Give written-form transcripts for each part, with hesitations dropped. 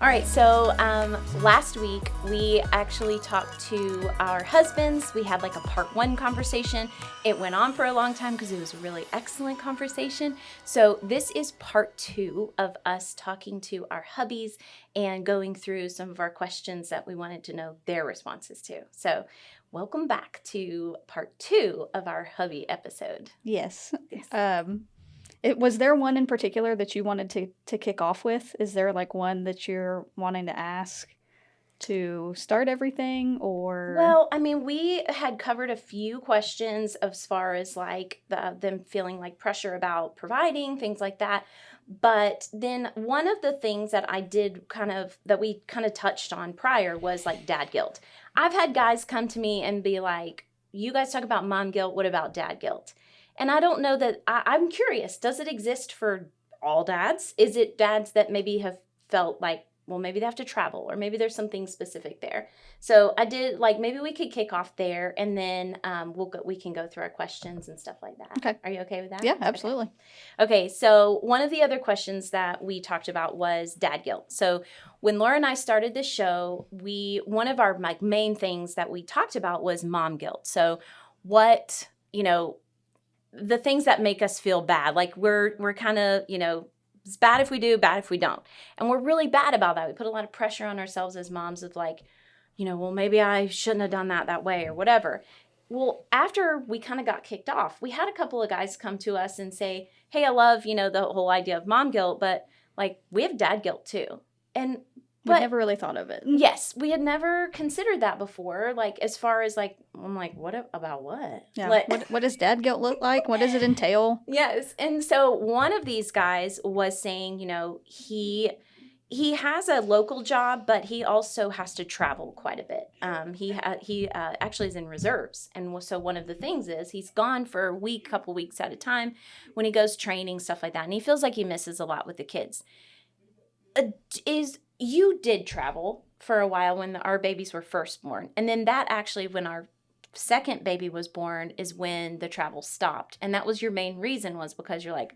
All right, so last week we actually talked to our husbands. We had like a part one conversation. It went on for a long time because it was a really excellent conversation. So this is part two of us talking to our hubbies and going through some of our questions that we wanted to know their responses to. So welcome back to part two of our hubby episode. Yes. Yes. Was there one in particular that you wanted to kick off with? Is there like one that you're wanting to ask to start everything, or? Well, I mean, we had covered a few questions as far as like them feeling like pressure about providing, things like that. But then one of the things that we kind of touched on prior was like dad guilt. I've had guys come to me and be like, you guys talk about mom guilt. What about dad guilt? And I don't know that I'm curious. Does it exist for all dads? Is it dads that maybe have felt like, well, maybe they have to travel or maybe there's something specific there? So I did like maybe we could kick off there and then we can go through our questions and stuff like that. Okay. Are you okay with that? Yeah, absolutely. Okay, so one of the other questions that we talked about was dad guilt. So when Laura and I started this show, one of our like main things that we talked about was mom guilt. So what, the things that make us feel bad, like we're kind of, it's bad if we do, bad if we don't. And we're really bad about that. We put a lot of pressure on ourselves as moms of like, well, maybe I shouldn't have done that way or whatever. Well, after we kind of got kicked off, we had a couple of guys come to us and say, hey, I love, the whole idea of mom guilt, but like we have dad guilt too. We never really thought of it. Yes, we had never considered that before. Like, as far as like, I'm like, about what? Yeah. Like, what does dad guilt look like? What does it entail? Yes. And so one of these guys was saying, he has a local job, but he also has to travel quite a bit. He actually is in reserves. And so one of the things is he's gone for a couple weeks at a time when he goes training, stuff like that. And he feels like he misses a lot with the kids. You did travel for a while when our babies were first born. And then that actually, when our second baby was born, is when the travel stopped. And that was your main reason, was because you're like,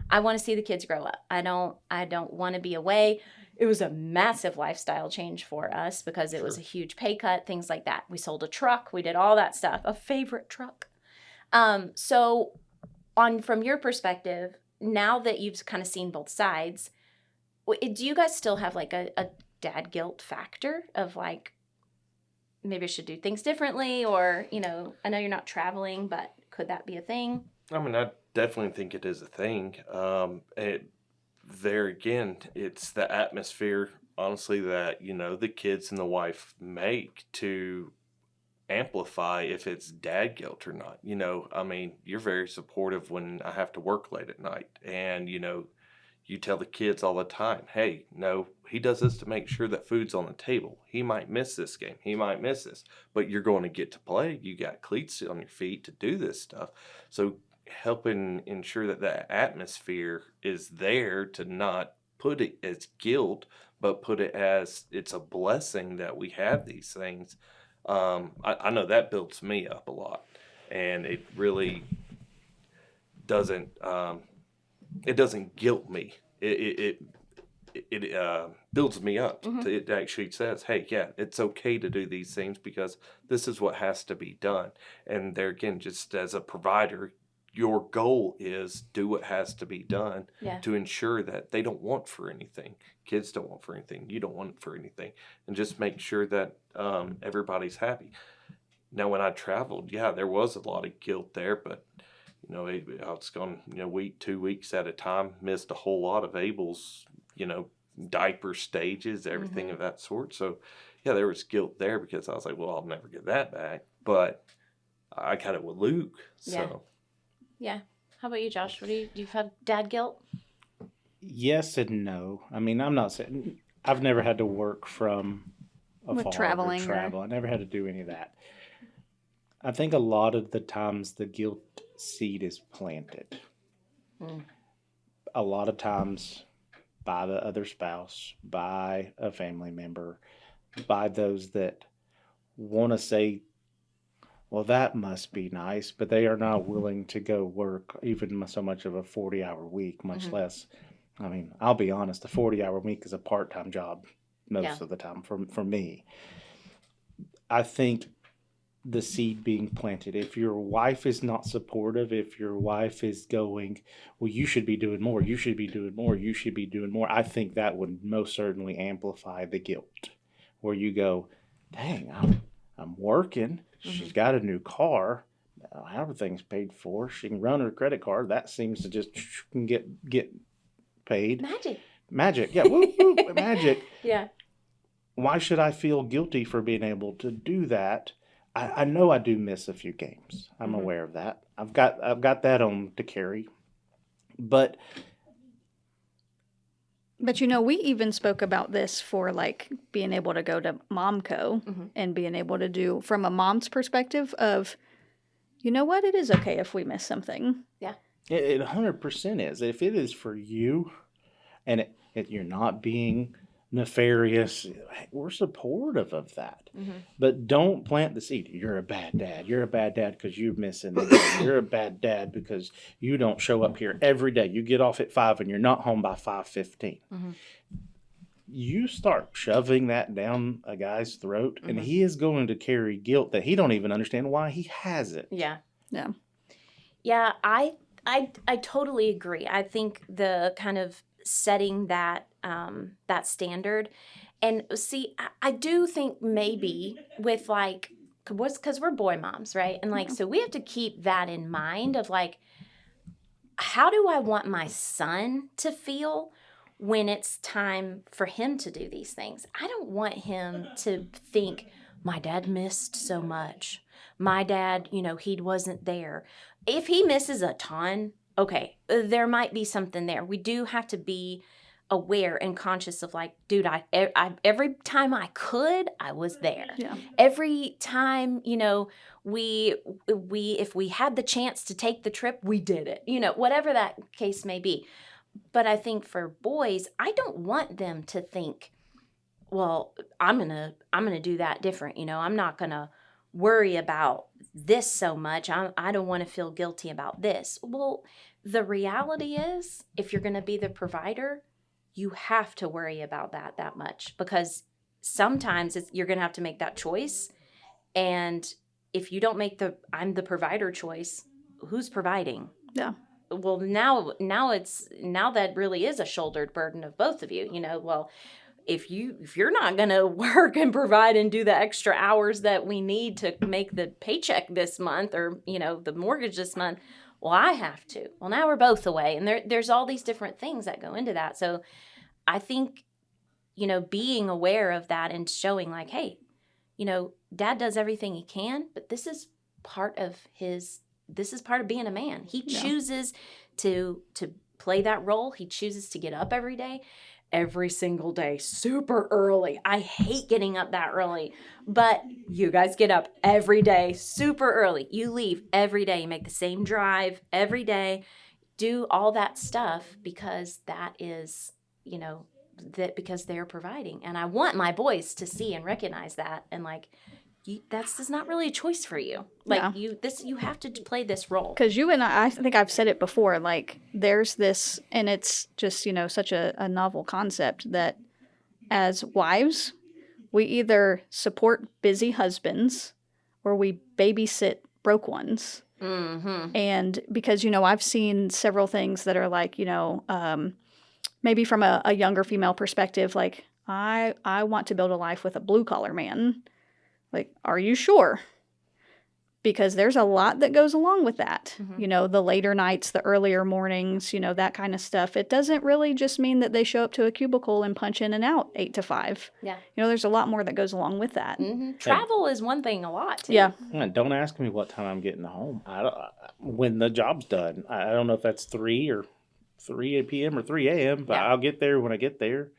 I want to see the kids grow up. I don't want to be away. It was a massive lifestyle change for us because it was a huge pay cut, things like that. We sold a truck. We did all that stuff, a favorite truck. So from your perspective, now that you've kind of seen both sides, do you guys still have like a dad guilt factor of like, maybe I should do things differently, or, I know you're not traveling, but could that be a thing? I mean, I definitely think it is a thing. There again, it's the atmosphere, honestly, that, the kids and the wife make to amplify if it's dad guilt or not. I mean, you're very supportive when I have to work late at night, and, you tell the kids all the time, hey, no, he does this to make sure that food's on the table. He might miss this game. He might miss this. But you're going to get to play. You got cleats on your feet to do this stuff. So helping ensure that the atmosphere is there to not put it as guilt, but put it as it's a blessing that we have these things. I know that builds me up a lot. And it really doesn't... it doesn't guilt me. It builds me up. Mm-hmm. It actually says, hey, yeah, it's okay to do these things because this is what has to be done. And there again, just as a provider, your goal is do what has to be done to ensure that they don't want for anything. Kids don't want for anything. You don't want for anything. And just make sure that everybody's happy. Now, when I traveled, there was a lot of guilt there, but I was gone, 2 weeks at a time, missed a whole lot of Abel's, diaper stages, everything of that sort. So, there was guilt there because I was like, well, I'll never get that back. But I kind of with Luke. So. Yeah. How about you, Josh? Do you have dad guilt? Yes and no. I mean, I'm not saying I've never had to work from afar traveling, or travel. I never had to do any of that. I think a lot of the times the guilt seed is planted. A lot of times by the other spouse, by a family member, by those that want to say, well, that must be nice, but they are not willing to go work even so much of a 40-hour week, much less. I mean, I'll be honest, a 40-hour week is a part-time job most of the time for me. I think the seed being planted, if your wife is not supportive, if your wife is going, well, you should be doing more, you should be doing more, you should be doing more, I think that would most certainly amplify the guilt, where you go, dang, I'm working, she's got a new car, everything's paid for, she can run her credit card, that seems to just get paid. Magic, yeah, woo, woo, magic. Yeah. Why should I feel guilty for being able to do that? I know I do miss a few games. I'm aware of that. I've got that on to carry. But we even spoke about this for like being able to go to Momco and being able to do from a mom's perspective of, you know what, it is okay if we miss something. Yeah. It 100% is. If it is for you and you're not being nefarious, we're supportive of that. But don't plant the seed. You're a bad dad. You're a bad dad because you're missing the game. You're a bad dad because you don't show up here every day. You get off at 5 and you're not home by 5:15. You start shoving that down a guy's throat, and he is going to carry guilt that he don't even understand why he has it. Yeah. I totally agree. I think the kind of setting that that standard, and see, I do think maybe with like, because we're boy moms, right? And like, so we have to keep that in mind of like, how do I want my son to feel when it's time for him to do these things? I don't want him to think, my dad missed so much. My dad, he wasn't there. If he misses a ton, okay, there might be something there. We do have to be aware and conscious of like, dude, I every time I could, I was there. Yeah. Every time, we if we had the chance to take the trip, we did it. Whatever that case may be. But I think for boys, I don't want them to think, well, I'm gonna do that different. I'm not gonna worry about this so much. I don't want to feel guilty about this. Well, the reality is, if you're gonna be the provider, you have to worry about that much, because sometimes you're gonna have to make that choice. And if you don't make I'm the provider choice, who's providing? Yeah. Well, now that really is a shouldered burden of both of you. Well, if you're not going to work and provide and do the extra hours that we need to make the paycheck this month, or the mortgage this month, well, I have to. Well, now we're both away, and there's all these different things that go into that. So I think being aware of that and showing like, hey, dad does everything he can, but this is part of being a man. He chooses to play that role. He chooses to get up every single day, super early. I hate getting up that early, but you guys get up every day, super early. You leave every day. You make the same drive every day. Do all that stuff because that is, because they're providing. And I want my boys to see and recognize that, and like, that's not really a choice for you. Like you have to play this role. Because you and I think I've said it before, like there's this, and it's just, such a novel concept that as wives, we either support busy husbands or we babysit broke ones. And because, I've seen several things that are like, maybe from a younger female perspective, like I want to build a life with a blue collar man. Like, are you sure? Because there's a lot that goes along with that. The later nights, the earlier mornings, that kind of stuff. It doesn't really just mean that they show up to a cubicle and punch in and out 8 to 5. Yeah. There's a lot more that goes along with that. Travel is one thing a lot, too. Yeah. Don't ask me what time I'm getting home. When the job's done. I don't know if that's 3 p.m. or 3 a.m., but I'll get there when I get there.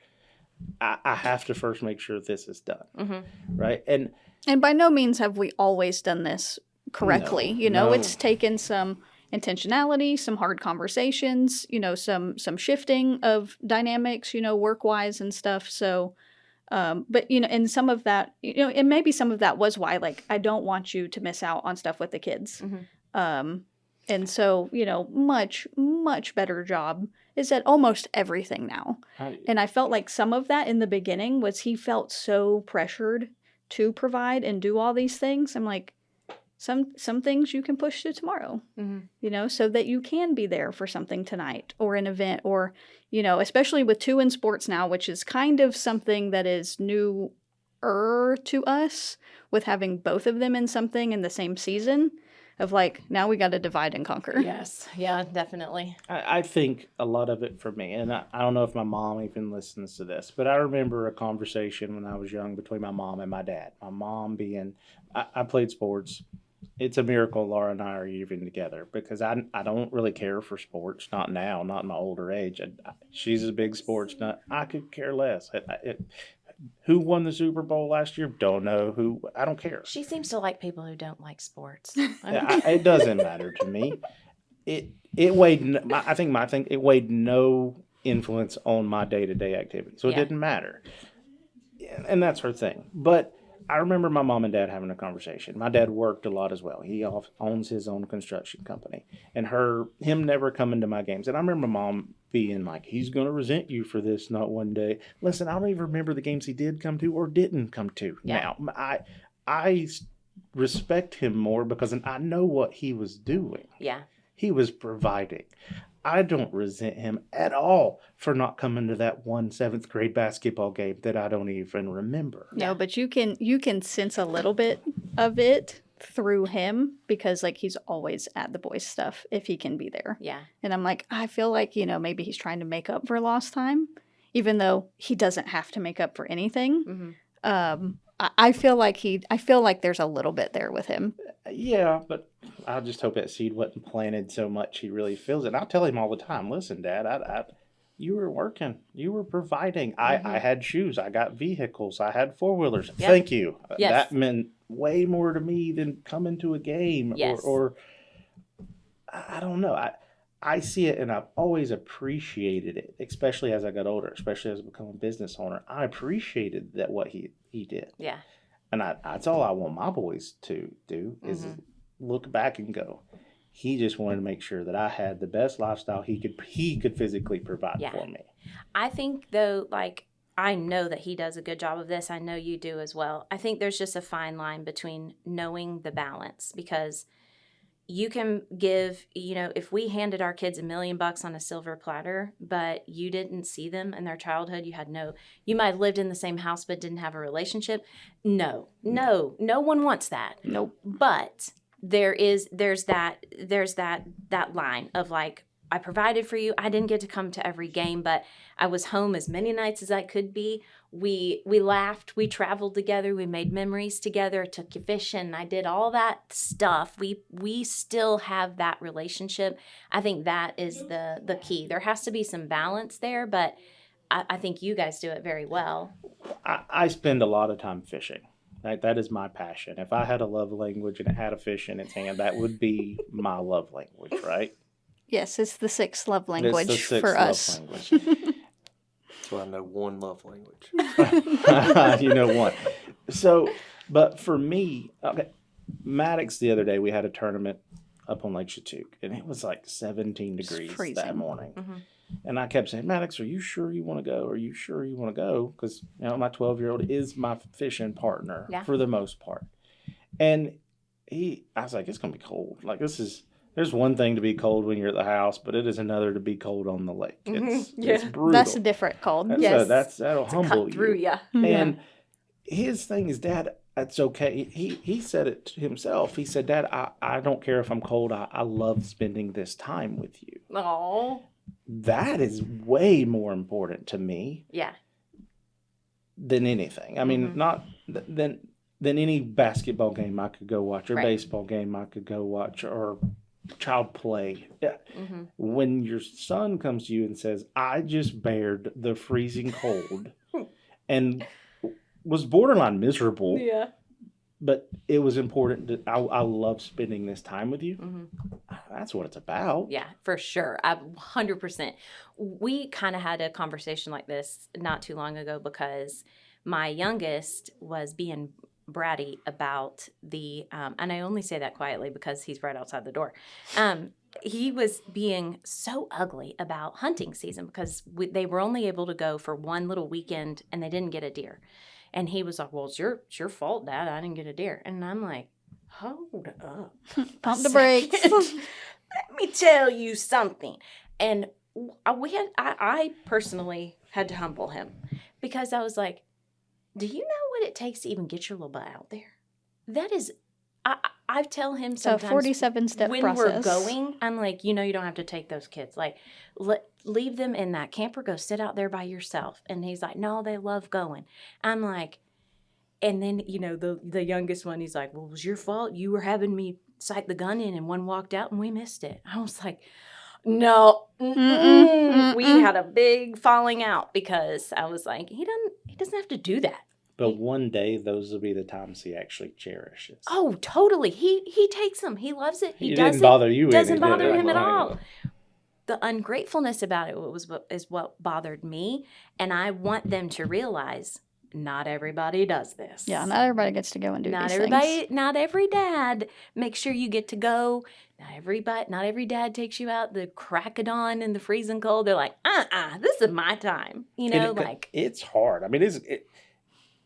I have to first make sure this is done. Right? And by no means have we always done this correctly. No. It's taken some intentionality, some hard conversations, some shifting of dynamics, work-wise and stuff. So, but, and some of that, and maybe some of that was why, like, I don't want you to miss out on stuff with the kids. And so, much, much better job is at almost everything now. And I felt like some of that in the beginning was he felt so pressured to provide and do all these things. I'm like, some things you can push to tomorrow, so that you can be there for something tonight or an event or, especially with 2 in sports now, which is kind of something that is newer to us with having both of them in something in the same season of like, now we got to divide and conquer. Yes. Yeah, definitely. I think a lot of it for me, and I don't know if my mom even listens to this, but I remember a conversation when I was young between my mom and my dad. My mom being, I played sports. It's a miracle Laura and I are even together because I don't really care for sports. Not now, not in my older age. She's a big sports nut. I could care less. Who won the Super Bowl last year? Don't know who. I don't care. She seems to like people who don't like sports. It doesn't matter to me. It weighed. I think my thing. It weighed no influence on my day-to-day activity, so it didn't matter. And that's her thing. But I remember my mom and dad having a conversation. My dad worked a lot as well. He owns his own construction company, and him never coming to my games. And I remember mom being like, "He's going to resent you for this not one day." Listen, I don't even remember the games he did come to or didn't come to. Yeah. Now, I respect him more because I know what he was doing. Yeah. He was providing. I don't resent him at all for not coming to that one 7th grade basketball game that I don't even remember. No, but you can sense a little bit of it through him because like he's always at the boys' stuff if he can be there. Yeah. And I'm like, I feel like, maybe he's trying to make up for lost time, even though he doesn't have to make up for anything. Mm-hmm. I feel like there's a little bit there with him. Yeah, but I just hope that seed wasn't planted so much he really feels it. And I'll tell him all the time, listen, Dad, you were working. You were providing. I had shoes. I got vehicles. I had 4-wheelers. Yep. Thank you. Yes. That meant way more to me than coming to a game. Yes. Or I don't know. I see it and I've always appreciated it, especially as I got older, especially as I become a business owner. I appreciated that what he did. Yeah. And that's all I want my boys to do is look back and go, he just wanted to make sure that I had the best lifestyle he could physically provide for me. I think though, like, I know that he does a good job of this. I know you do as well. I think there's just a fine line between knowing the balance because you can give, if we handed our kids $1 million on a silver platter, but you didn't see them in their childhood, you might have lived in the same house but didn't have a relationship. No one wants that. Nope. But there's that line of like, I provided for you. I didn't get to come to every game, but I was home as many nights as I could be. We laughed. We traveled together. We made memories together. Took you fishing. I did all that stuff. We still have that relationship. I think that is the key. There has to be some balance there, but I think you guys do it very well. I spend a lot of time fishing. That is my passion. If I had a love language and it had a fish in its hand, that would be my love language, right? Yes, it's the 6th love language It's the 6th for love us. language. So I know one love language. One. So, but for me, okay, Maddox the other day, we had a tournament up on Lake Chatuque, and it was like 17 degrees that morning. Mm-hmm. And I kept saying, Maddox, are you sure you want to go? Are you sure you want to go? Because my 12-year-old is my fishing partner for the most part. And I was like, it's going to be cold. Like, there's one thing to be cold when you're at the house, but it is another to be cold on the lake. It's brutal. That's a different cold. That'll humble you. Through you. And his thing is, Dad, it's okay. He said it himself. He said, Dad, I don't care if I'm cold. I love spending this time with you. Oh. That is way more important to me. Yeah. Than anything. I mean, not than any basketball game I could go watch or baseball game I could go watch or child play. When your son comes to you and says, I just bared the freezing cold and was borderline miserable, but it was important that I love spending this time with you. That's what it's about. Yeah, for sure. 100%. We kind of had a conversation like this not too long ago because my youngest was being bratty about the, and I only say that quietly because he's right outside the door. He was being so ugly about hunting season because they were only able to go for one little weekend and they didn't get a deer. And he was like, well, it's your fault, Dad. I didn't get a deer. And I'm like, hold up. Pump the brakes. Let me tell you something. And I personally had to humble him because I was like, do you know what it takes to even get your little butt out there? That is, I tell him sometimes. So 47-step when process. we're going, I'm like, you don't have to take those kids. Like, leave them in that camper. Go sit out there by yourself. And he's like, no, they love going. I'm like, and then, the youngest one, he's like, well, it was your fault. You were having me sight the gun in and one walked out and we missed it. I was like, no. We had a big falling out because I was like, he doesn't have to do that. But one day, those will be the times he actually cherishes. Oh, totally. He takes them. He loves it. He didn't bother you. Doesn't bother any. him at all. Yeah. The ungratefulness about it is what bothered me, and I want them to realize not everybody does this. Yeah, not everybody gets to go and do Not these everybody. things. Not every dad. Make sure you get to go. Not every dad takes you out the crack of dawn in the freezing cold. They're like, this is my time. It's hard. I mean,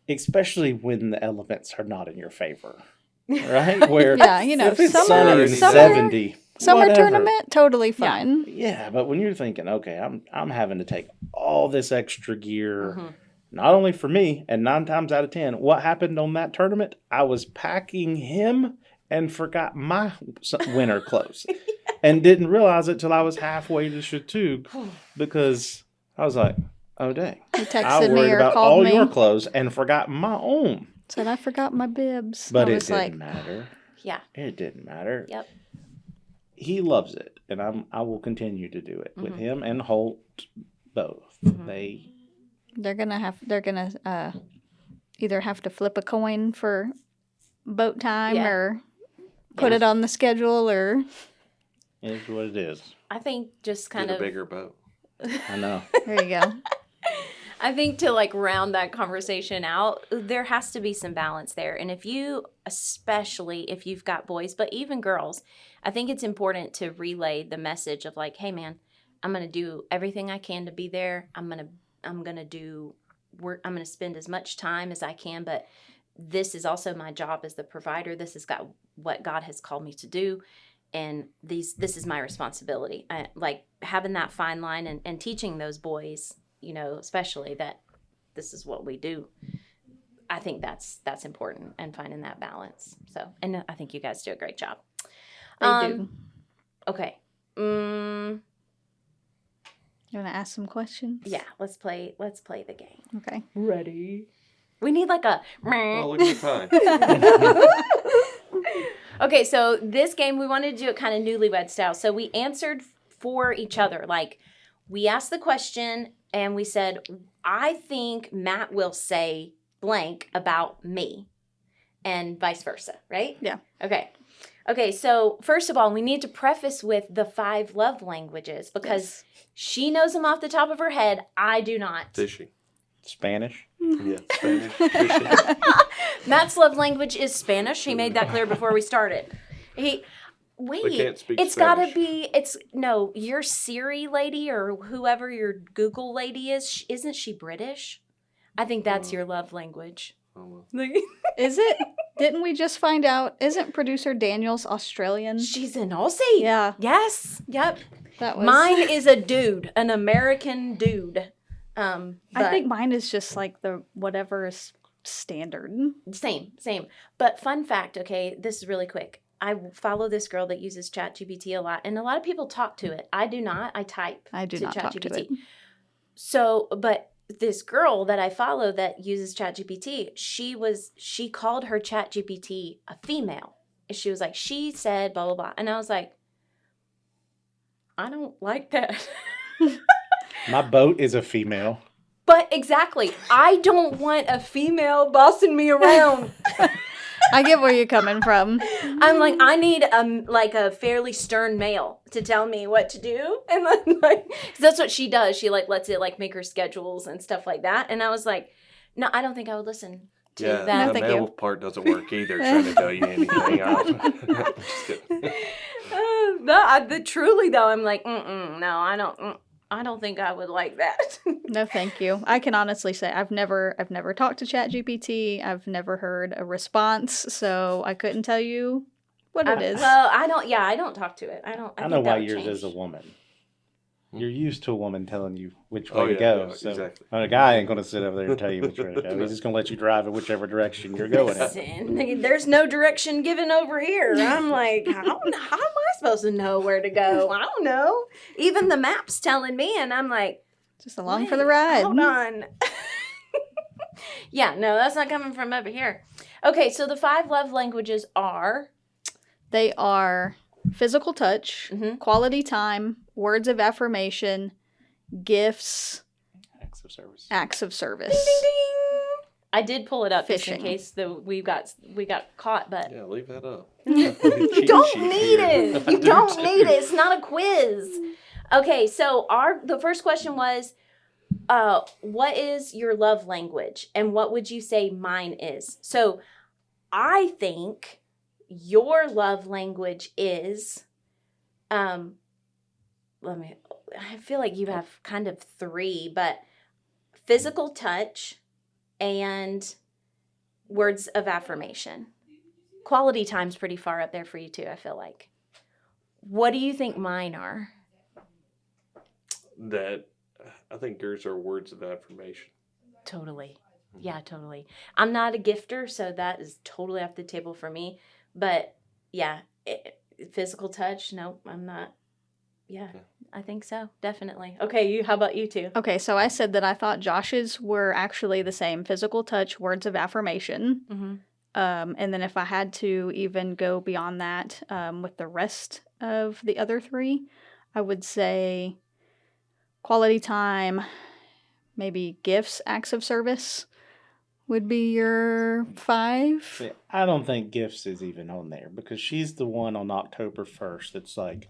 especially when the elements are not in your favor, right? Where Yeah, if it's summer- sunny and summer- 70, Summer whatever. tournament, totally fine. Yeah, but when you're thinking, okay, I'm having to take all this extra gear, Mhm. not only for me, and 9 times out of 10, what happened on that tournament? I was packing him and forgot my winter clothes, and didn't realize it till I was halfway to Chateau because I was like, oh dang, He I texted me worried or about called all me. your clothes and forgot my own. Said I forgot my bibs. But I it was didn't like, matter. Yeah. It didn't matter. Yep. He loves it, and I will continue to do it with Mhm. him and Holt both. Mhm. they're gonna either have to flip a coin for boat time Yeah. or put Yeah. it on the schedule or It is what it is. I think just kind Get of a bigger boat. I know. there you go. I think to round that conversation out, there has to be some balance there. And especially if you've got boys, but even girls, I think it's important to relay the message of hey man, I'm going to do everything I can to be there. I'm going to do work. I'm going to spend as much time as I can, but this is also my job as the provider. This is what God has called me to do. And this is my responsibility. Having that fine line and teaching those boys, especially that this is what we do. I think that's important and finding that balance. So, and I think you guys do a great job. They do. Okay. You want to ask some questions? Yeah, let's play the game. Okay. Ready? We need a Oh, look at the time. Okay, so this game we wanted to do it kind of newlywed style. So we answered for each other. We asked the question and we said, I think Matt will say blank about me, and vice versa, right? Yeah. Okay, so first of all, we need to preface with the 5 love languages because she knows them off the top of her head. I do not. Fishing. Spanish. Yeah, Spanish. Fishing. Matt's love language is Spanish. He made that clear before we started. They can't speak It's got to Spanish. be, your Siri lady or whoever your Google lady is, isn't she British? I think that's your love language. Oh, well. Is it? Didn't we just find out? Isn't producer Daniels Australian? She's an Aussie. Yeah, Yes. Yep. that was. Mine is a dude, an American dude. I But think mine is just the whatever is standard. same. But fun fact, okay, this is really quick. I follow this girl that uses ChatGPT a lot, and a lot of people talk to it. I do not. I type. I do not talk to it. So, but this girl that I follow that uses ChatGPT, she called her ChatGPT a female. She was like, she said blah blah blah, and I was like, I don't like that. My boat is a female. But exactly, I don't want a female bossing me around. I get where you're coming from. I'm like, I need a fairly stern male to tell me what to do, and then 'cause that's what she does. She lets it make her schedules and stuff like that. And I was like, no, I don't think I would listen. to Yeah, that. the thank male you. part doesn't work either. Trying to tell you anything. Just kidding. Truly though, I'm like, no, I don't think I would like that. No, thank you. I can honestly say I've never talked to ChatGPT. I've never heard a response, so I couldn't tell you what it is. Well, I don't talk to it. I I think know that why would yours change. is a woman. You're used to a woman telling you which way Oh, to yeah, go. yeah, so exactly. a guy ain't going to sit over there and tell you which way to go. He's just going to let you drive in whichever direction you're going in. Listen, there's no direction given over here. I'm like, how am I supposed to know where to go? I don't know. Even the map's telling me, and I'm like, Just along for the wait, ride. Hold on. Yeah, no, that's not coming from over here. Okay, so the 5 love languages are They are physical touch, Mhm. quality time, words of affirmation, gifts, Acts of service. acts of service. ding, ding. I did pull it up just in Fishing. case we got caught, but Yeah, leave that up. you Cheat don't sheet need here. it. I You do don't too. need it. It's not a quiz. Okay, so the first question was, what is your love language, and what would you say mine is? So, I think your love language is, I feel like you have kind of 3, but physical touch and words of affirmation. Quality time's pretty far up there for you too, I feel like. What do you think mine are? That I think yours are words of affirmation. Totally. Yeah, totally. I'm not a gifter, so that is totally off the table for me. But yeah, physical touch, no, I'm not. Yeah, I think so. Definitely. Okay, how about you two? Okay, so I said that I thought Josh's were actually the same: physical touch, words of affirmation. Mm-hmm. And then if I had to even go beyond that with the rest of the other 3, I would say quality time, maybe gifts, acts of service would be your 5. See, I don't think gifts is even on there because she's the one on October 1st that's like,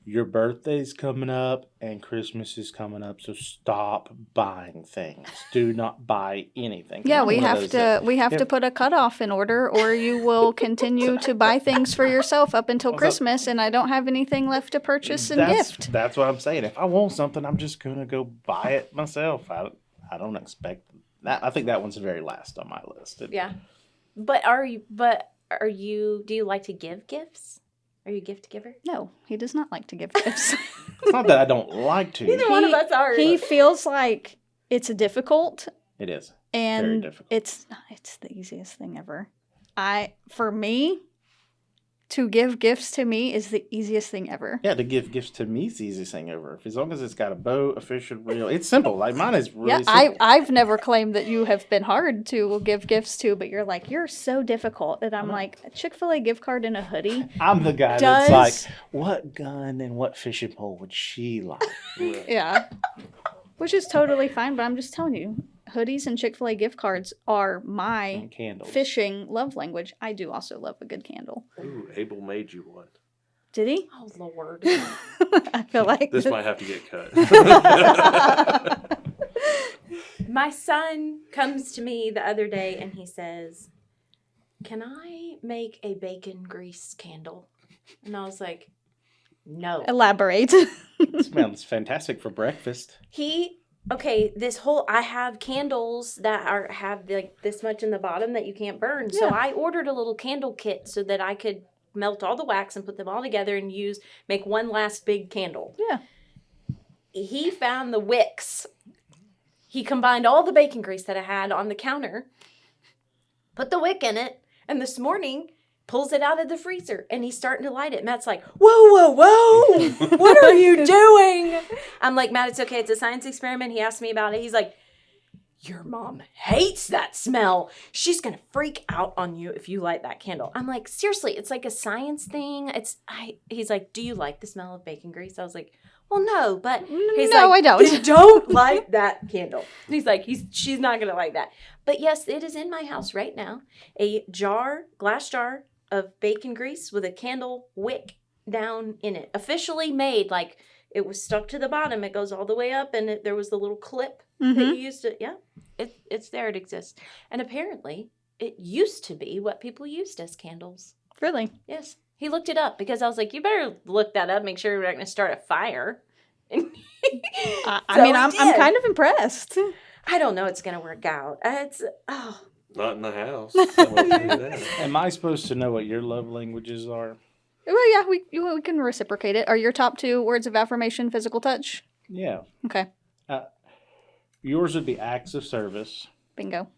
your birthday's coming up and Christmas is coming up, so stop buying things. Do not buy anything. Yeah, I'm we one of have those to that- put a cutoff in order, or you will continue to buy things for yourself up until Christmas, and I don't have anything left to purchase and gift. That's what I'm saying. If I want something, I'm just gonna go buy it myself. I don't expect that. I think that one's the very last on my list. Yeah. But do you like to give gifts? Are you a gift giver? No, he does not like to give gifts. It's not that I don't like to. Neither one of us are. He feels like it's difficult, It is. Very and difficult. it's the easiest thing ever. For me, to give gifts to me is the easiest thing ever. Yeah, to give gifts to me is the easiest thing ever. As long as it's got a bow, a fishing reel, it's simple. Like mine is really Yeah, simple. I've never claimed that you have been hard to give gifts to, but you're like, you're so difficult. And I'm like, a Chick-fil-A gift card and a hoodie. I'm the guy Does- that's like, what gun and what fishing pole would she like? Yeah. Which is totally fine, but I'm just telling you, hoodies and Chick-fil-A gift cards are my And candles. fishing love language. I do also love a good candle. Ooh, Abel made you one. Did he? Oh, Lord. I feel like This might have to get cut. My son comes to me the other day and he says, "Can I make a bacon grease candle?" And I was like, "No." Elaborate. It smells fantastic for breakfast. I have candles that have like this much in the bottom that you can't burn. So Yeah. I ordered a little candle kit so that I could melt all the wax and put them all together and make one last big candle. Yeah. He found the wicks. He combined all the bacon grease that I had on the counter, put the wick in it, and this morning pulls it out of the freezer and he's starting to light it. Matt's like, "Whoa, whoa, whoa, what are you doing?" I'm like, "Matt, it's okay. It's a science experiment." He asked me about it. He's like, "Your mom hates that smell. She's going to freak out on you if you light that candle." I'm like, "Seriously, it's like a science thing." He's like, "Do you like the smell of bacon grease?" I was like, "Well, no," but he's No, like, I don't. "Don't light that candle." He's like, she's not going to like that. But yes, it is in my house right now. A glass jar of bacon grease with a candle wick down in it. Officially made, like it was stuck to the bottom. It goes all the way up and there was the little clip that you used to, it's there, it exists. And apparently it used to be what people used as candles. Really? Yes. He looked it up because I was like, you better look that up, make sure you're not going to start a fire. I So mean, he I'm did. kind of impressed. I don't know it's going to work out. Not in the house. I won't do that. Am I supposed to know what your love languages are? Well, yeah, we can reciprocate it. Are your top 2 words of affirmation physical touch? Yeah. Okay. Yours would be acts of service. Bingo.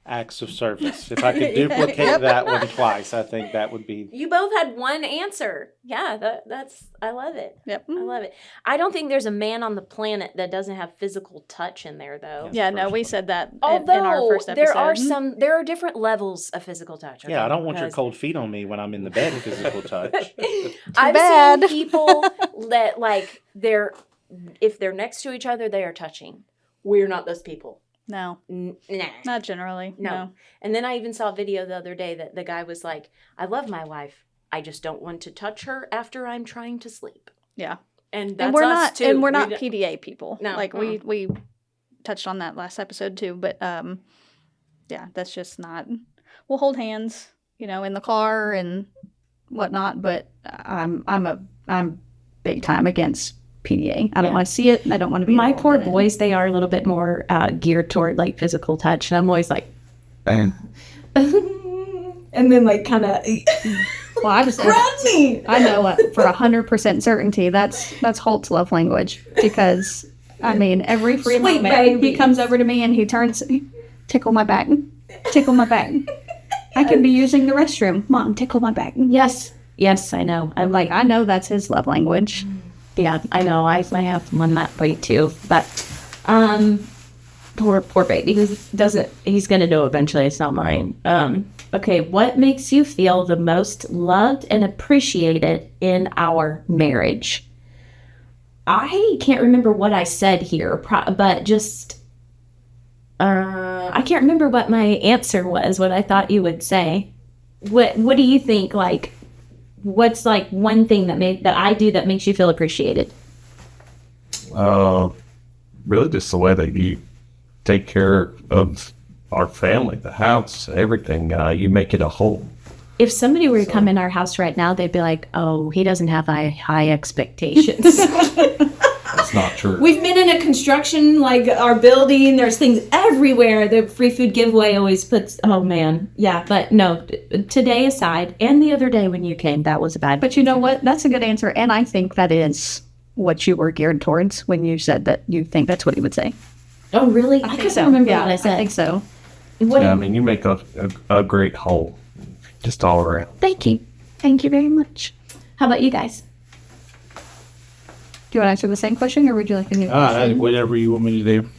Acts of service. If I could duplicate that one twice, I think that would be. You both had one answer. Yeah, that's I love it. Yep. I love it. I don't think there's a man on the planet that doesn't have physical touch in there, though. Yeah, no, we said that Although in our first episode. there are different levels of physical touch. Okay? Yeah, I don't want your Because cold feet on me when I'm in the bed. Physical touch. I've bad. seen people that like if they're next to each other, they are touching. We're not those people. No, Nah. not generally. No. And then I even saw a video the other day that the guy was like, I love my wife. I just don't want to touch her after I'm trying to sleep. Yeah. And that's And we're us not too. and we're We not don't- PDA people. No. Like we touched on that last episode too, but yeah, that's just not. We'll hold hands, in the car and whatnot, but I'm big time against PDA. I don't want to see it. I don't want to be My involved poor in it. boys, they are a little bit more geared toward like physical touch, and I'm always like, and then like kind of Well, I just grab me. I know for 100% certainty that's Holt's love language, because I mean every free Sweet moment baby. he comes over to me and he turns, tickle my back, tickle my back. I could be using the restroom. Mom, tickle my back. Yes, I know. I'm like, I know that's his love language. yeah, I know. I have one that way too, but poor baby. He's gonna know eventually. It's not mine. Okay, what makes you feel the most loved and appreciated in our marriage? I can't remember what I said here, but just I can't remember what my answer was. What I thought you would say. What do you think? Like, what's like one thing that I do that makes you feel appreciated? Really just the way that you take care of our family, the house, everything. You make it a whole. If somebody were to come in our house right now, they'd be like, "Oh, he doesn't have high expectations." That's not true. We've been in a construction, like our building. There's things everywhere. The free food giveaway always puts. Oh man, yeah. But no, today aside, and the other day when you came, that was bad. But you know what? That's a good answer, and I think that is what you were geared towards when you said that you think that's what he would say. Oh really? I couldn't remember Yeah, what I said. I think so. What, Yeah, I mean, you make a great whole, just all around. Thank you. Thank you very much. How about you guys? Do you want to answer the same question, or would you like a new? Whatever you want me to do.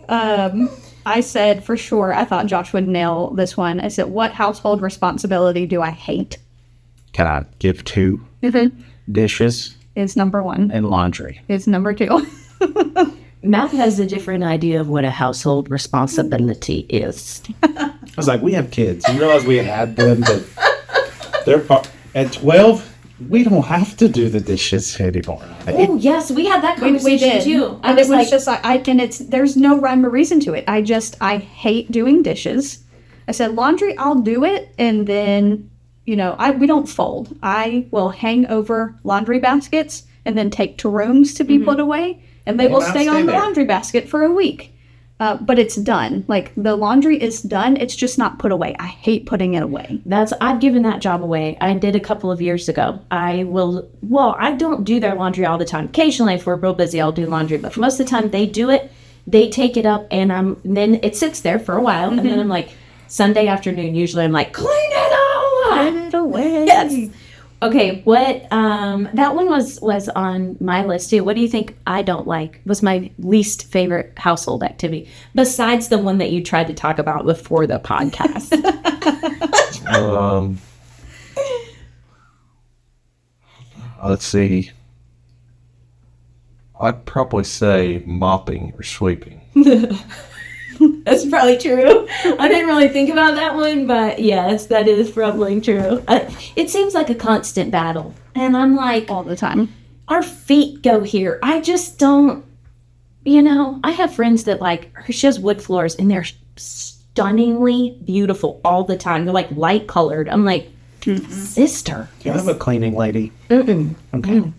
I said for sure. I thought Josh would nail this one. I said, "What household responsibility do I hate?" Can I give 2? Dishes Is number 1. and laundry. Is number 2. Matt has a different idea of what a household responsibility is. I was like, we have kids. You realize we had them, but they're at 12. We don't have to do the dishes anymore. Oh yes, we had that we conversation did too. I And was it was like, just like there's no rhyme or reason to it. I hate doing dishes. I said laundry, I'll do it, and then we don't fold. I will hang over laundry baskets and then take to rooms to be put away, and they will not stay stay on the there. laundry basket for a week. But it's done. Like the laundry is done. It's just not put away. I hate putting it away. I've given that job away. I did a couple of years ago. I don't do their laundry all the time. Occasionally, if we're real busy, I'll do laundry. But for most of the time, they do it. They take it up, and then it sits there for a while. And then I'm like, Sunday afternoon, usually I'm like, clean it all up. Put it away. Yes. Okay, what that one was on my list too. What do you think I don't like? Was my least favorite household activity besides the one that you tried to talk about before the podcast? Let's see. I'd probably say mopping or sweeping. That's probably true. I didn't really think about that one, but yes, that is probably true. It seems like a constant battle, and I'm like, All the time. our feet go here. I just don't, I have friends that like, she has wood floors and they're stunningly beautiful all the time. They're like light colored. I'm like, sister. Do you have a cleaning lady? Mm-mm. Okay.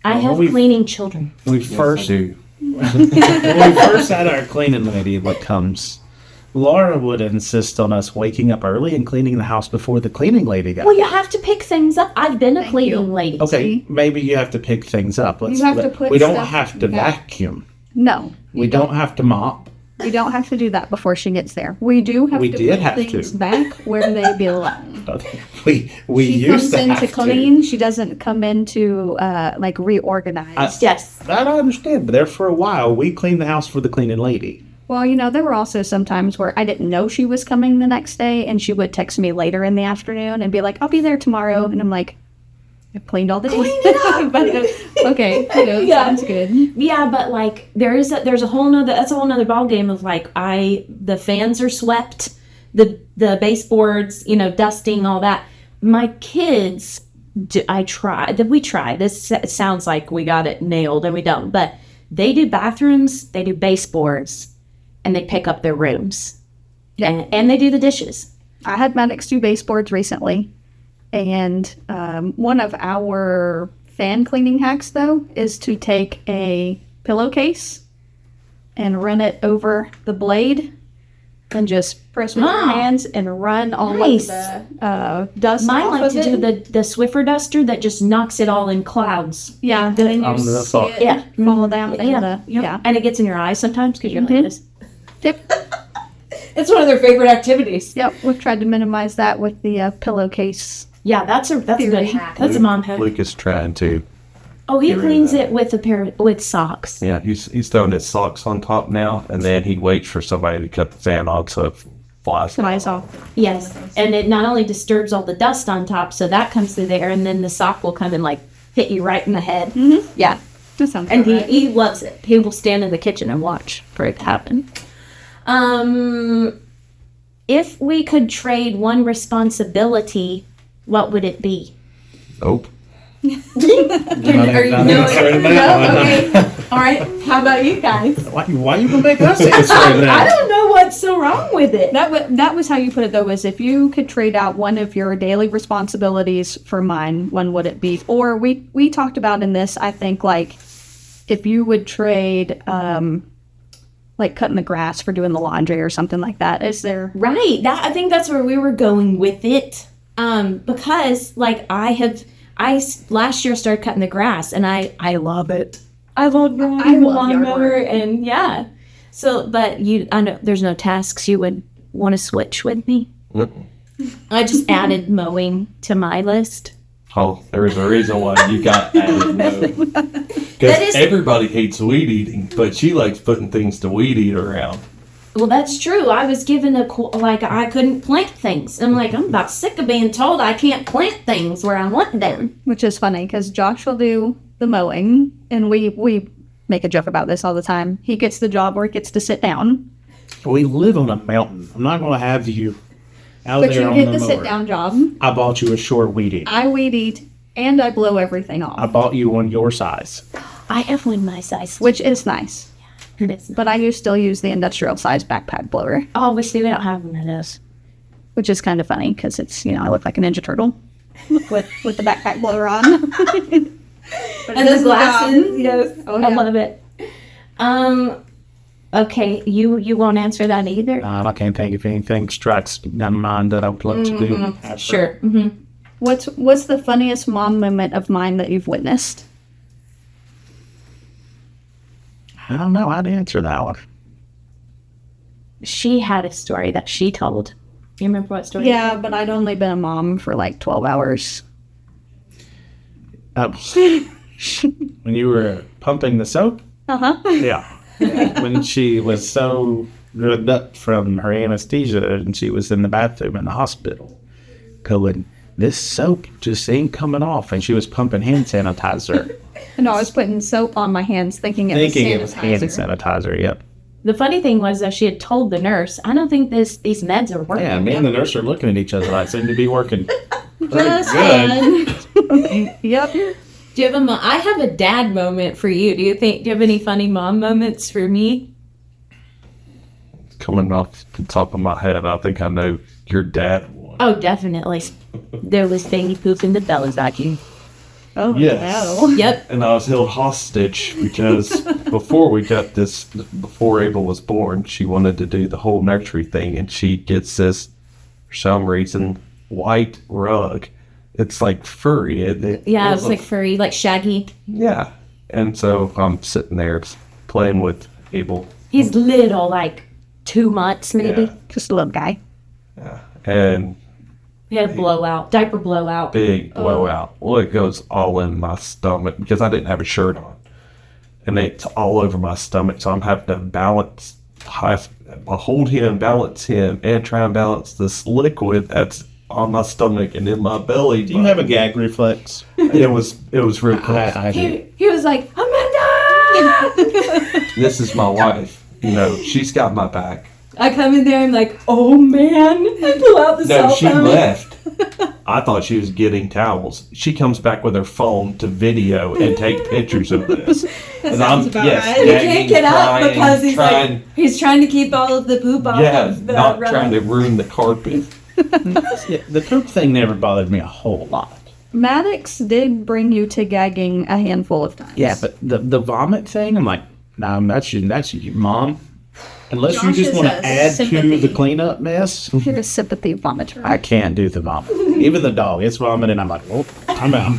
I have cleaning children. We first do. when we first had our cleaning lady, what comes? Laura would insist on us waking up early and cleaning the house before the cleaning lady got Well, you there. have to pick things up. I've been a cleaning lady. Okay, maybe you have to pick things up. have to put we don't stuff have to back. vacuum. No, We don't have to mop. we don't have to do that before she gets there. We do have We to did put have things to. back where they belong. We She used comes to in have to clean. She doesn't come in to like reorganize. Yes. That I understand, but there for a while, we cleaned the house for the cleaning lady. Well, there were also some times where I didn't know she was coming the next day, and she would text me later in the afternoon and be like, "I'll be there tomorrow," and I'm like, "I've cleaned all the days." But, okay, Yeah. sounds good. Yeah, but like there's a whole nother that's a whole nother ball game of like the fans are swept, the baseboards, dusting, all that. My kids, we try. This sounds like we got it nailed and we don't, but they do bathrooms, they do baseboards, and they pick up their rooms. Yeah. And they do the dishes. I had Maddox do baseboards recently, and one of our fan cleaning hacks, though, is to take a pillowcase and run it over the blade and just press with your hands and run all Nice. of the dust Mine off like of to it. do the Swiffer duster that just knocks it all in clouds. Yeah, then you On the see thought. it Yeah. fall down. Yeah. Yeah. Yeah. And it gets in your eyes sometimes because you're Mhm. like this. Yep. It's one of their favorite activities. Yep. We've tried to minimize that with the pillowcase. Yeah, that's a good Theory. hack. That's a mom hack. Luke is trying to. Oh, he cleans it with with socks. Yeah, he's throwing his socks on top now, and then he waits for somebody to cut the fan off so it flies. Flies off. Yes, and it not only disturbs all the dust on top, so that comes through there, and then the sock will come and like hit you right in the head. Mm-hmm. Yeah, That sounds and right. he loves it. He will stand in the kitchen and watch for it to happen. If we could trade one responsibility, what would it be? Nope. Are you okay. All right. How about you guys? Why you gonna make us answer I that? don't know what's so wrong with it. That was how you put it, though, was if you could trade out one of your daily responsibilities for mine, when would it be? Or we talked about in this, I think, like, if you would trade, like, cutting the grass for doing the laundry or something like that. Is there... Right. I think that's where we were going with it. Because, like, I last year started cutting the grass, and I love it. I love the lawnmower, and yeah. So, but I know there's no tasks you would want to switch with me. I just added mowing to my list. Oh, there's a reason why you got added no. That Because is- everybody hates weed eating, but she likes putting things to weed eat around. Well, that's true. I was given I couldn't plant things. I'm like, I'm about sick of being told I can't plant things where I want them. Which is funny, because Josh will do the mowing, and we make a joke about this all the time. He gets the job where he gets to sit down. We live on a mountain. I'm not gonna have you out But there you on get the the mower. sit-down job. I bought you a short weed eater. I weed eat, and I blow everything I off, bought you one your size. I have one my size. which is nice. But But I do still use the industrial size backpack blower, oh, we see we don't have one of those. which is kind of funny because it's, I look like a Ninja Turtle with the backpack blower on. And those glasses, yes. Oh, I yeah. love it. Okay, you won't answer that either. I can't think of anything strikes my mind that I would love to do. Sure. Mm-hmm. What's the funniest mom moment of mine that you've witnessed? I don't know. I'd answer that one. She had a story that she told. You remember what story? Yeah, but I'd only been a mom for like 12 hours. When you were pumping the soap? Uh-huh. Yeah. When she was so good up from her anesthesia and she was in the bathroom in the hospital going, this soap just ain't coming off. And she was pumping hand sanitizer. No, I was putting soap on my hands thinking it was hand sanitizer. sanitizer, yep. The funny thing was that she had told the nurse, I don't think these meds are working. Yeah, me and the nurse are looking at each other like, seem to be working pretty Just good. saying. Yep. Do you have I have a dad moment for you. Do you have any funny mom moments for me? Coming off the top of my head, I think I know your dad one. Oh, definitely. There was baby poop in the belly vacuum. Oh, Yes. no. Yep. And I was held hostage because before Abel was born, she wanted to do the whole nursery thing, and she gets this, for some reason, white rug. It's like furry, isn't it? Yeah, it was like furry, like shaggy. Yeah. And so I'm sitting there playing with Abel. He's little, like 2 months maybe. Yeah. Just a little guy. And He had a blowout, diaper blowout. big blowout. Well, it goes all in my stomach because I didn't have a shirt on. And it's all over my stomach, so I'm having to hold him, balance him, and try and balance this liquid that's on my stomach and in my belly. Do you have a gag reflex? It was real close. I do. He was like, Amanda! This is my wife. You know, she's got my back. I come in there, I'm like, oh man. I pull out the cell No, she phone. left. I thought she was getting towels. She comes back with her phone to video and take pictures of this. And Sounds about right. He gagging, can't get out crying, because he's trying to keep all of the poop off of the not rug. trying to ruin the carpet. Yeah, the poop thing never bothered me a whole lot. Maddox did bring you to gagging a handful of times. Yeah, but the vomit thing, I'm like, nah, that's you, Mom. Unless Josh you just is want a to add sympathy. to the cleanup mess, You're a sympathy vomiter. I can't do the vomit. Even the dog, it's vomiting. I'm like, well, I'm out.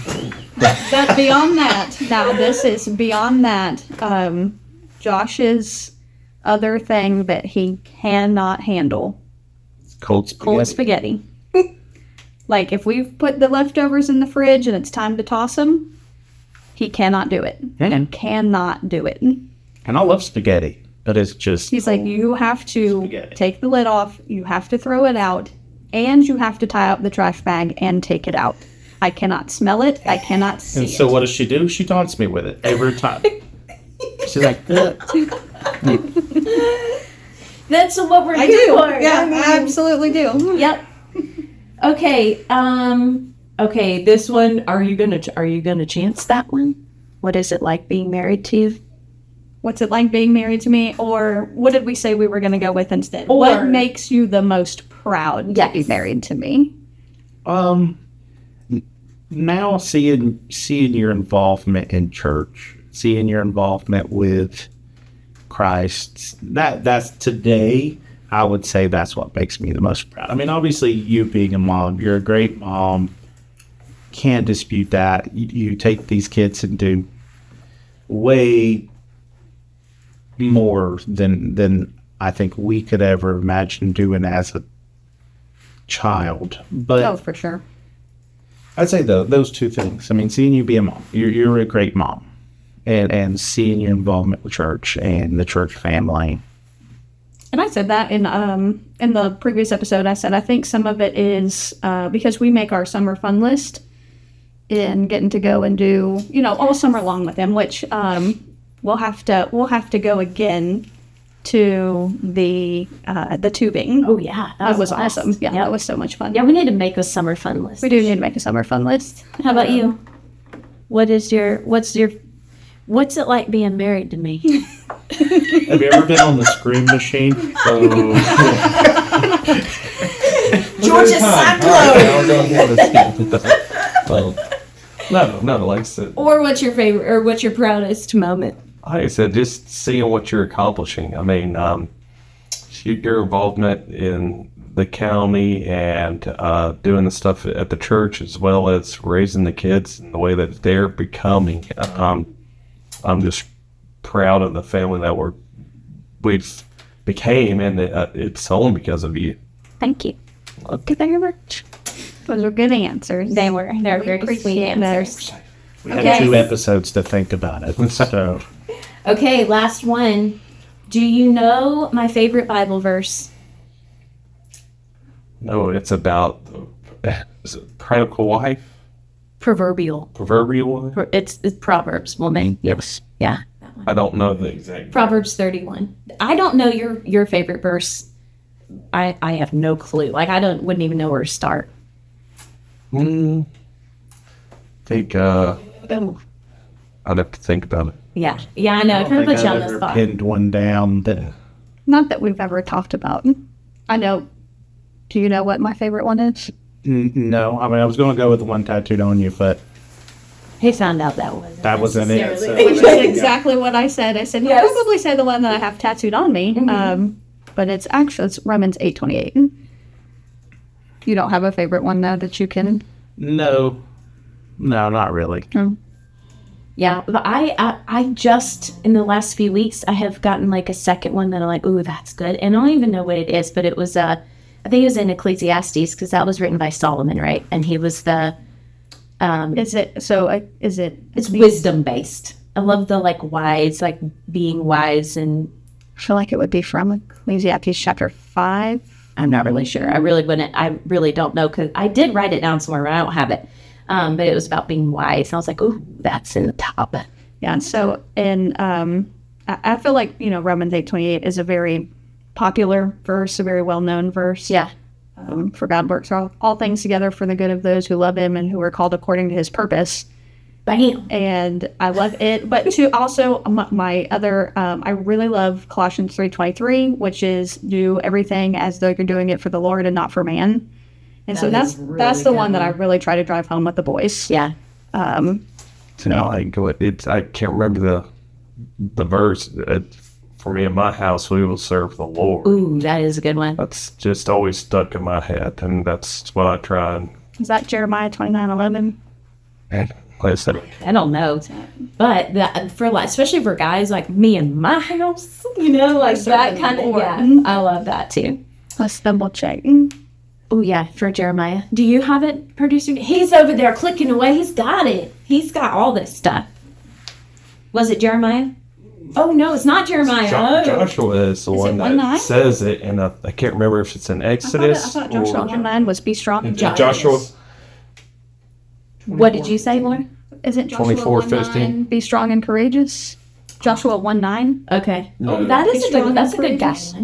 But beyond that, now this is beyond that. Josh's other thing that he cannot handle: Cold spaghetti. cold spaghetti. Like if we've put the leftovers in the fridge and it's time to toss them, he cannot do it. And Cannot do it. I love spaghetti, but it's just He's like, you have to Spaghetti. take the lid off, you have to throw it out, and you have to tie up the trash bag and take it out. I cannot smell it. I cannot see And so it. what does she do? She taunts me with it every time. She's like, "Ugh." That's what we're I here do. for. Yeah, I mean, I absolutely do. Yep. Okay. Okay. This one. Are you gonna chance that one? What is it like being married to you? What's it like being married to me? Or what did we say we were going to go with instead? Or- What makes you the most proud to be Yes. married to me? Now seeing your involvement in church, seeing your involvement with Christ, that's today, I would say that's what makes me the most proud. I mean, obviously you being a mom, you're a great mom. Can't dispute that. You take these kids and do way more than I think we could ever imagine doing as a child. But Oh, for sure. I'd say those two things. I mean, seeing you be a mom, you're a great mom, and seeing your involvement with church and the church family. And I said that in the previous episode. I said I think some of it is because we make our summer fun list and getting to go and do all summer long with them, which we'll have to go again to the tubing. Oh yeah, That was blast. awesome. Yeah, Yep. that was so much fun. Yeah, we need to make a summer fun list. We do need to make a summer fun list. How about you? What's it like being married to me? Have you ever been on the scream machine? George's No, like I said, Or what's your favorite, or what's your proudest moment? like I said, just seeing what you're accomplishing. I mean, your involvement in the county and doing the stuff at the church, as well as raising the kids in the way that they're becoming. I'm just proud of the family that we've became, and it's only because of you. Thank you. Thank you very much. Those were good answers. They're very sweet appreciate answers. We had Okay. 2 episodes to think about it. So Okay, last one. Do you know my favorite Bible verse? No, it's about is it practical wife, Proverbial. proverbial wife. It's Proverbs, woman. yes. Yeah. I don't know the exact. Proverbs 31. I don't know your favorite verse. I have no clue. Like wouldn't even know where to start. I think I'd have to think about it. Yeah. Yeah, I know. I kind of put you on the spot. Pinned one down that Not that we've ever talked about. I know. Do you know what my favorite one is? no. I mean, I was going to go with the one tattooed on you, but He found out that wasn't it. necessarily- Which is exactly what I said. I said, Yes. you'll probably say the one that I have tattooed on me. But it's Romans 8:28. You don't have a favorite one, though, that you can... no, not really. Yeah, but I just, in the last few weeks, I have gotten like a second one that I'm like, ooh, that's good. And I don't even know what it is, but it was, I think it was in Ecclesiastes, because that was written by Solomon, right? And he was the... It's wisdom based. I love the like wise, like being wise, and I feel like it would be from Ecclesiastes chapter 5. I'm not really sure. I really don't know, because I did write it down somewhere, but I don't have it. But it was about being wise. And I was like, ooh, that's in the top. Yeah, so I feel like, Romans 8:28 is a very popular verse, a very well-known verse. Yeah. For God works all things together for the good of those who love him and who are called according to his purpose. Bam. And I love it. But to also my other, I really love Colossians 3:23, which is do everything as though you're doing it for the Lord and not for man. And so that's the one that I really try to drive home with the boys. Yeah. So I can't remember the verse. For me, in my house, we will serve the Lord. Ooh, that is a good one. That's just always stuck in my head, and that's what I try and. Is that Jeremiah 29:11? Like I said, I don't know, but especially for guys like me in my house, like that kind of. Yeah, I love that too. Let's double check. Oh yeah, for Jeremiah. Do you have it, producer? He's over there clicking away. He's got it. He's got all this stuff. Was it Jeremiah? Oh no, it's not Jeremiah. Joshua is the one that 1:9? says it, and I can't remember if it's in Exodus. I thought Joshua 1:9 was be strong and Joshua. What did you say, Lauren? Isn't Joshua 24:15. be strong and courageous? Joshua 1:9. Okay. No. That is Be strong that's a and good guess.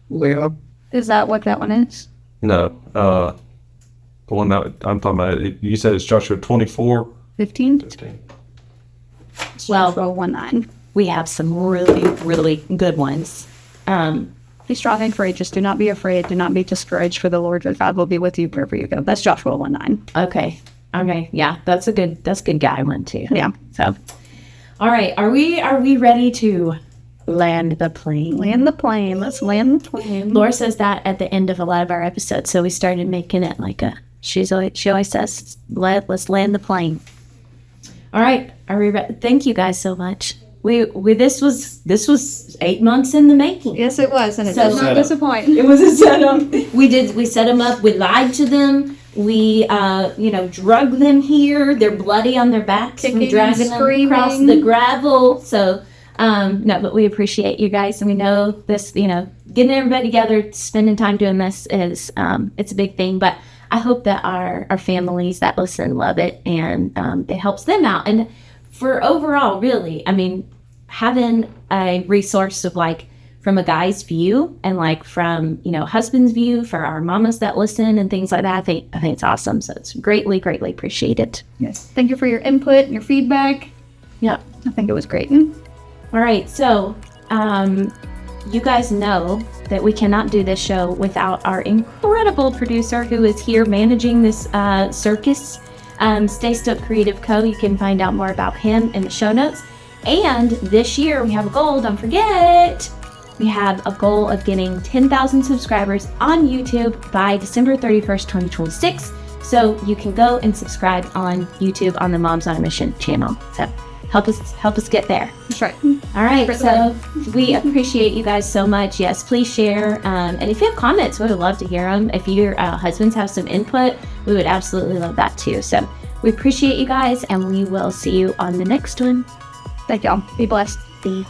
Well, Is that what that one is? No, the one that I'm talking about. You said it's Joshua 24. 15? 15. Well, Joshua 1:9. we have some really, really good ones. Be strong and courageous. Do not be afraid. Do not be discouraged, for the Lord your God will be with you wherever you go. That's Joshua 1:9. Okay. Yeah, that's a good guy one too. Yeah. So, all right, are we ready to land the plane? Land the plane. Let's land the plane. Laura says that at the end of a lot of our episodes, so we started making it like she always says, let's land the plane. All right, are we ready? Thank you guys so much. This was 8 months in the making. Yes, it was, and it So- does not disappoint. It was a setup. We set them up. We lied to them. We, drug them here. They're bloody on their backs from Kicking, dragging them across screaming. the gravel. So, no, but we appreciate you guys, and we know this. Getting everybody together, spending time doing this is it's a big thing. But I hope that our families that listen love it, and it helps them out. And for overall, really, I mean, having a resource of like from a guy's view and like from husband's view for our mamas that listen and things like that, I think it's awesome. So it's greatly appreciated. Yes. Thank you for your input and your feedback. Yeah. I think it was great. All right. So you guys know that we cannot do this show without our incredible producer who is here managing this circus. Stay Stoked Creative Co. You can find out more about him in the show notes. And this year we have a goal. Don't forget. We have a goal of getting 10,000 subscribers on YouTube by December 31st, 2026. So you can go and subscribe on YouTube on the Moms on a Mission channel. So help us get there. That's right. All right. So we appreciate you guys so much. Yes, please share. And if you have comments, we would love to hear them. If your husbands have some input, we would absolutely love that too. So we appreciate you guys, and we will see you on the next one. Thank y'all. Be blessed. See you.